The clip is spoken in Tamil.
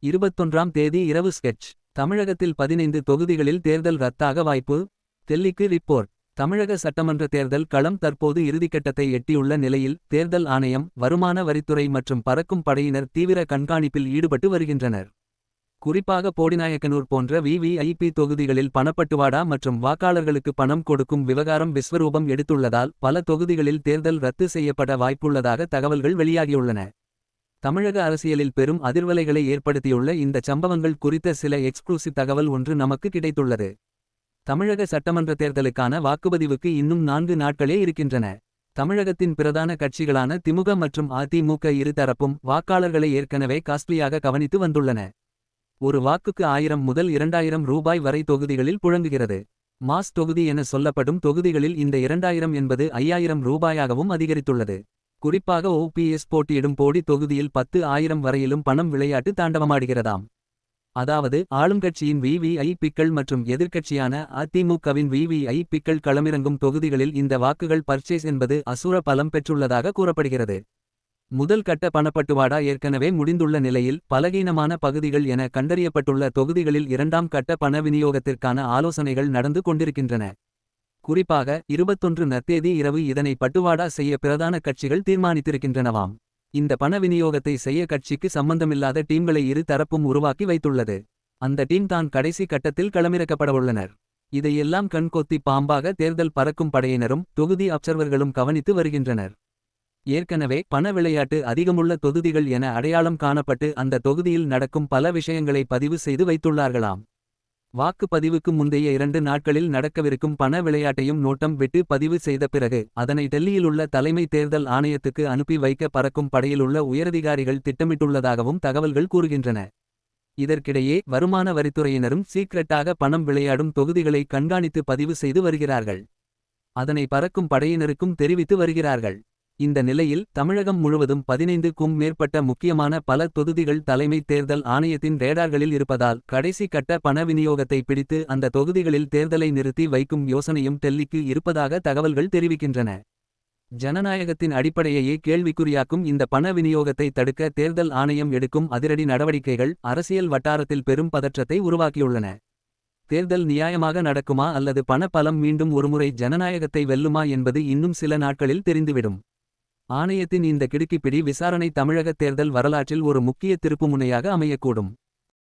21ஆம் தேதி இரவு ஸ்கெட்ச். தமிழகத்தில் 15 தொகுதிகளில் தேர்தல் ரத்தாக வாய்ப்பு. டெல்லிக்கு ரிப்போர்ட். தமிழக சட்டமன்ற தேர்தல் களம் தற்போது இறுதிக்கட்டத்தை எட்டியுள்ள நிலையில் தேர்தல் ஆணையம், வருமான வரித்துறை மற்றும் பறக்கும் படையினர் தீவிர கண்காணிப்பில் ஈடுபட்டு வருகின்றனர். குறிப்பாக போடிநாயக்கனூர் போன்ற விவிஐபி தொகுதிகளில் பணப்பட்டுவாடா மற்றும் வாக்காளர்களுக்கு பணம் கொடுக்கும் விவகாரம் விஸ்வரூபம் எடுத்துள்ளதால் பல தொகுதிகளில் தேர்தல் ரத்து செய்யப்பட வாய்ப்புள்ளதாக தகவல்கள் வெளியாகியுள்ளன. தமிழக அரசியலில் பெரும் அதிர்வலைகளை ஏற்படுத்தியுள்ள இந்த சம்பவங்கள் குறித்த சில எக்ஸ்க்ளூசிவ் தகவல் ஒன்று நமக்கு கிடைத்துள்ளது. தமிழக சட்டமன்ற தேர்தலுக்கான வாக்குப்பதிவுக்கு இன்னும் 4 நாட்களே இருக்கின்றன. தமிழகத்தின் பிரதான கட்சிகளான திமுக மற்றும் அதிமுக இருதரப்பும் வாக்காளர்களை ஏற்கனவே காஸ்ட்லியாக கவனித்து வந்துள்ளன. ஒரு வாக்குக்கு 1000 முதல் 2000 ரூபாய் வரை தொகுதிகளில் புழங்குகிறது. மாஸ் தொகுதி என சொல்லப்படும் தொகுதிகளில் இந்த 2000 என்பது 5000 ரூபாயாகவும் அதிகரித்துள்ளது. குறிப்பாக ஓபிஎஸ் போட்டியிடும் போடி தொகுதியில் 10,000 வரையிலும் பணம் விளையாட்டு தாண்டவமாடுகிறதாம். அதாவது ஆளுங்கட்சியின் விவிஐபிக்கள் மற்றும் எதிர்க்கட்சியான அதிமுகவின் விவிஐபிக்கள் களமிறங்கும் தொகுதிகளில் இந்த வாக்குகள் பர்ச்சேஸ் என்பது அசுர பலம் பெற்றுள்ளதாக கூறப்படுகிறது. முதல் கட்ட பணப்பட்டுவாடா ஏற்கனவே முடிந்துள்ள நிலையில் பலகீனமான பகுதிகள் என கண்டறியப்பட்டுள்ள தொகுதிகளில் 2ஆம் கட்ட பண விநியோகத்திற்கான ஆலோசனைகள் நடந்து கொண்டிருக்கின்றன. குறிப்பாக 21 தேதி இரவு இதனை பட்டுவாடா செய்ய பிரதான கட்சிகள் தீர்மானித்திருக்கின்றனவாம். இந்த பண விநியோகத்தை செய்ய கட்சிக்கு சம்பந்தமில்லாத டீம்களை இரு தரப்பும் உருவாக்கி வைத்துள்ளது. அந்த டீம் தான் கடைசி கட்டத்தில் களமிறக்கப்படவுள்ளனர். இதையெல்லாம் கண்கொத்தி பாம்பாக தேர்தல் பறக்கும் படையினரும் தொகுதி அப்சர்வர்களும் கவனித்து வருகின்றனர். ஏற்கனவே பண விளையாட்டு அதிகமுள்ள தொகுதிகள் என அடையாளம் காணப்பட்டு அந்த தொகுதியில் நடக்கும் பல விஷயங்களை பதிவு செய்து வைத்துள்ளார்களாம். வாக்குப்பதிவுக்கு முந்தைய 2 நாட்களில் நடக்கவிருக்கும் பண விளையாட்டையும் நோட்டம் விட்டு பதிவு செய்த பிறகு அதனை டெல்லியிலுள்ள தலைமை தேர்தல் ஆணையத்துக்கு அனுப்பி வைக்க பறக்கும் படையிலுள்ள உயரதிகாரிகள் திட்டமிட்டுள்ளதாகவும் தகவல்கள் கூறுகின்றன. இதற்கிடையே வருமான வரித்துறையினரும் சீக்ரெட்டாக பணம் விளையாடும் தொகுதிகளை கண்காணித்து பதிவு செய்து வருகிறார்கள். அதனை பறக்கும் படையினருக்கும் தெரிவித்து வருகிறார்கள். இந்த நிலையில் தமிழகம் முழுவதும் 15க்கும் மேற்பட்ட முக்கியமான பல தொகுதிகள் தலைமை தேர்தல் ஆணையத்தின் ரேடார்களில் இருப்பதால் கடைசி கட்ட பண விநியோகத்தை பிடித்து அந்த தொகுதிகளில் தேர்தலை நிறுத்தி வைக்கும் யோசனையும் டெல்லிக்கு இருப்பதாக தகவல்கள் தெரிவிக்கின்றன. ஜனநாயகத்தின் அடிப்படையையே கேள்விக்குறியாக்கும் இந்த பண விநியோகத்தை தடுக்க தேர்தல் ஆணையம் எடுக்கும் அதிரடி நடவடிக்கைகள் அரசியல் வட்டாரத்தில் பெரும் பதற்றத்தை உருவாக்கியுள்ளன. தேர்தல் நியாயமாக நடக்குமா அல்லது பண பலம் மீண்டும் ஒருமுறை ஜனநாயகத்தை வெல்லுமா என்பது இன்னும் சில நாட்களில் தெரிந்துவிடும். ஆணையத்தின் இந்த கிடுக்கிப்பிடி விசாரணை தமிழக தேர்தல் வரலாற்றில் ஒரு முக்கிய திருப்புமுனையாக அமையக்கூடும்.